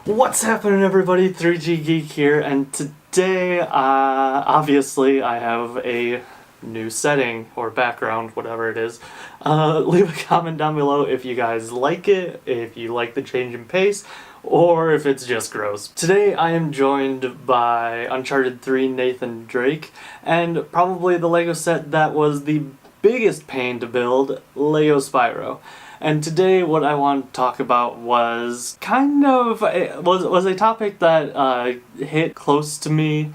What's happening, everybody? 3G Geek here, and today, obviously, I have a new setting, or background, whatever it is. Leave a comment down below if you guys like it, if you like the change in pace, or if it's just gross. Today, I am joined by Uncharted 3 Nathan Drake, and probably the LEGO set that was the biggest pain to build, Lego Spyro. And today what I want to talk about was was a topic that hit close to me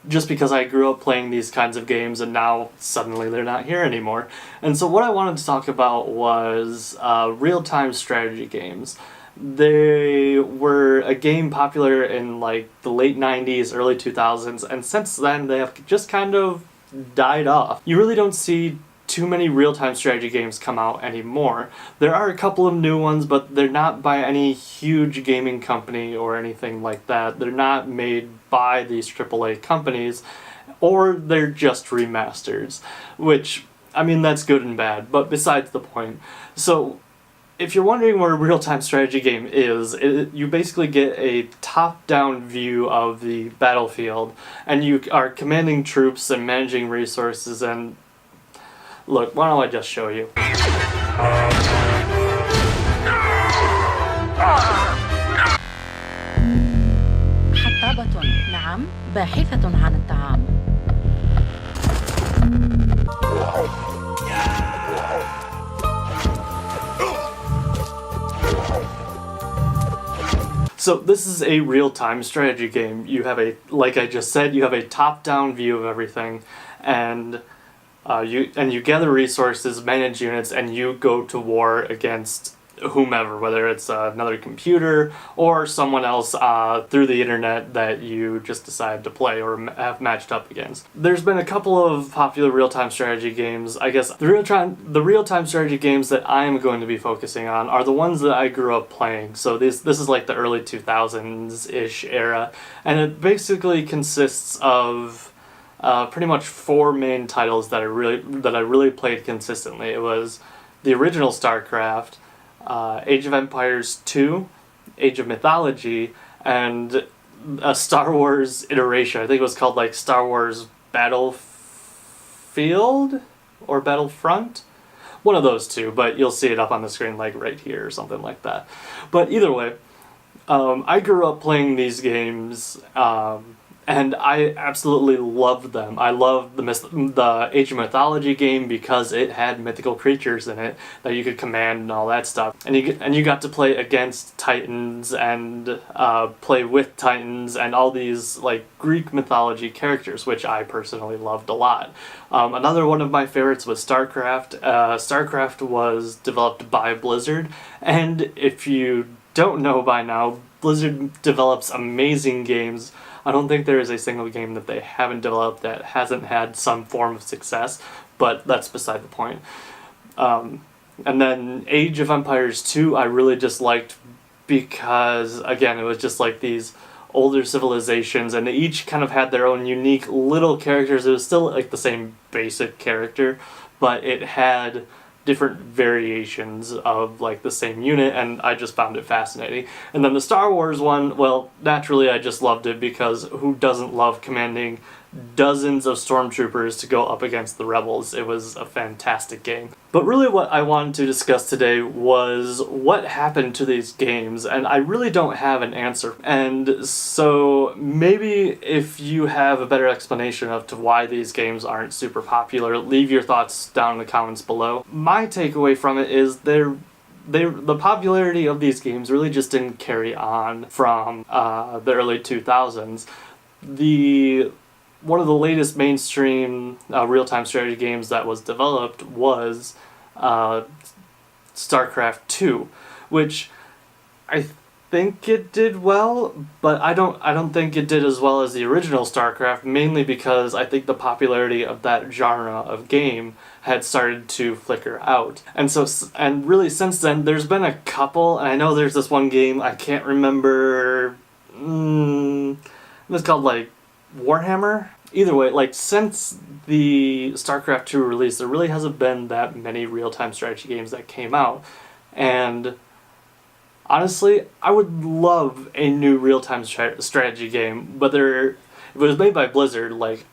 just because I grew up playing these kinds of games and now suddenly they're not here anymore. And so what I wanted to talk about was real-time strategy games. They were a game popular in like the late 90s, early 2000s, and since then they have just kind of died off. You really don't see too many real-time strategy games come out anymore. There are a couple of new ones, but they're not by any huge gaming company or anything like that. They're not made by these AAA companies, or they're just remasters, which, I mean, that's good and bad, but besides the point. So, if you're wondering what a real-time strategy game is, you basically get a top-down view of the battlefield, and you are commanding troops and managing resources, and look, why don't I just show you? حطابة، نعم، باحثة عن الطعام. So this is a real-time strategy game. You have like I just said, you have a top-down view of everything, and you gather resources, manage units, and you go to war against whomever, whether it's another computer or someone else through the internet that you just decide to play or have matched up against. There's been a couple of popular real-time strategy games. I guess the real-time strategy games that I am going to be focusing on are the ones that I grew up playing. So this is like the early 2000s-ish era, and it basically consists of pretty much four main titles that I really played consistently. It was the original StarCraft, Age of Empires 2, Age of Mythology, and a Star Wars iteration. I think it was called like Star Wars Battlefield or Battlefront. One of those two, but you'll see it up on the screen like right here or something like that. But either way, I grew up playing these games, and I absolutely loved them. I loved the Age of Mythology game because it had mythical creatures in it that you could command and all that stuff. And you got to play against Titans and play with Titans and all these like Greek mythology characters, which I personally loved a lot. Another one of my favorites was StarCraft. StarCraft was developed by Blizzard, and if you don't know by now, Blizzard develops amazing games. I don't think there is a single game that they haven't developed that hasn't had some form of success, but that's beside the point. And then Age of Empires 2 I really just liked because, again, it was just like these older civilizations, and they each kind of had their own unique little characters. It was still like the same basic character, but it had different variations of like the same unit, and I just found it fascinating. And then the Star Wars one, well, naturally I just loved it because who doesn't love commanding dozens of stormtroopers to go up against the rebels? It was a fantastic game. But really what I wanted to discuss today was what happened to these games, and I really don't have an answer. And so maybe if you have a better explanation of to why these games aren't super popular, leave your thoughts down in the comments below. My takeaway from it is the popularity of these games really just didn't carry on from the early 2000s. One of the latest mainstream real-time strategy games that was developed was StarCraft 2, which I think it did well, but I don't think it did as well as the original StarCraft, mainly because I think the popularity of that genre of game had started to flicker out. And really since then, there's been a couple, and I know there's this one game, I can't remember, it was called like Warhammer? Either way, like, since the StarCraft 2 release, there really hasn't been that many real-time strategy games that came out, and Honestly, I would love a new real-time strategy game, whether if it was made by Blizzard, like,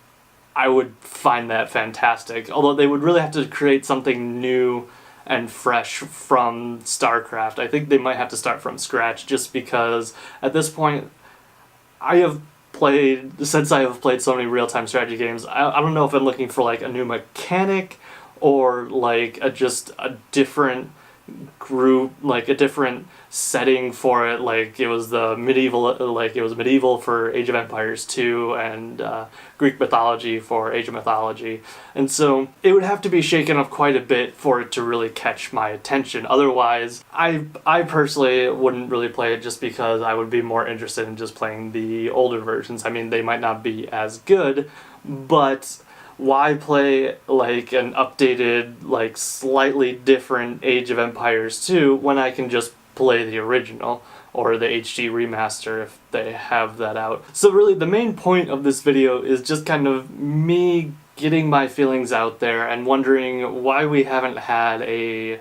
I would find that fantastic. Although they would really have to create something new and fresh from StarCraft. I think they might have to start from scratch just because at this point since I have played so many real-time strategy games, I don't know if I'm looking for like a new mechanic or like just a different group, like a different setting for it. Like it was medieval for Age of Empires 2 and Greek mythology for Age of Mythology. And so it would have to be shaken up quite a bit for it to really catch my attention. Otherwise, I personally wouldn't really play it just because I would be more interested in just playing the older versions. I mean, they might not be as good, but why play like an updated, like slightly different Age of Empires 2 when I can just play the original or the HD remaster if they have that out? So really the main point of this video is just kind of me getting my feelings out there and wondering why we haven't had a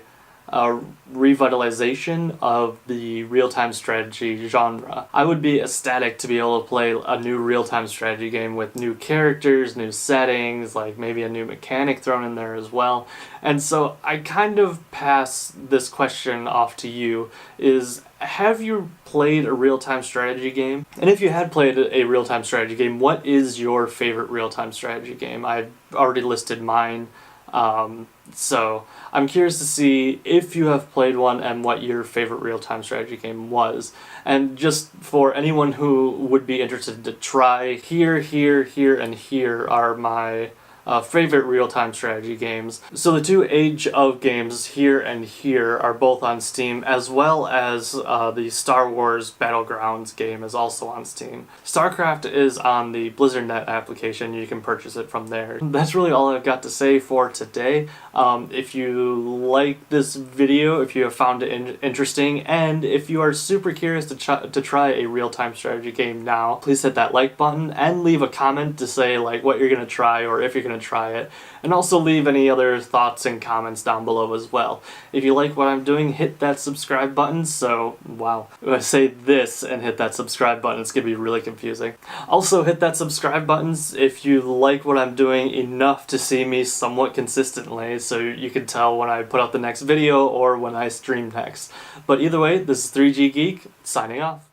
revitalization of the real-time strategy genre. I would be ecstatic to be able to play a new real-time strategy game with new characters, new settings, like maybe a new mechanic thrown in there as well. And so I kind of pass this question off to you, is have you played a real-time strategy game? And if you had played a real-time strategy game, what is your favorite real-time strategy game? I've already listed mine. So I'm curious to see if you have played one and what your favorite real-time strategy game was. And just for anyone who would be interested to try, here, and here are my favorite real-time strategy games. So the two Age of games, Here and Here, are both on Steam, as well as the Star Wars Battlegrounds game is also on Steam. StarCraft is on the BlizzardNet application. You can purchase it from there. That's really all I've got to say for today. If you like this video, if you have found it interesting, and if you are super curious to try a real-time strategy game now, please hit that like button and leave a comment to say like what you're going to try or if you're going to try it, and also leave any other thoughts and comments down below as well. If you like what I'm doing, hit that subscribe button. So, wow, if I say this and hit that subscribe button, it's gonna be really confusing. Also, hit that subscribe button if you like what I'm doing enough to see me somewhat consistently, so you can tell when I put out the next video or when I stream next. But either way, this is 3G Geek, signing off.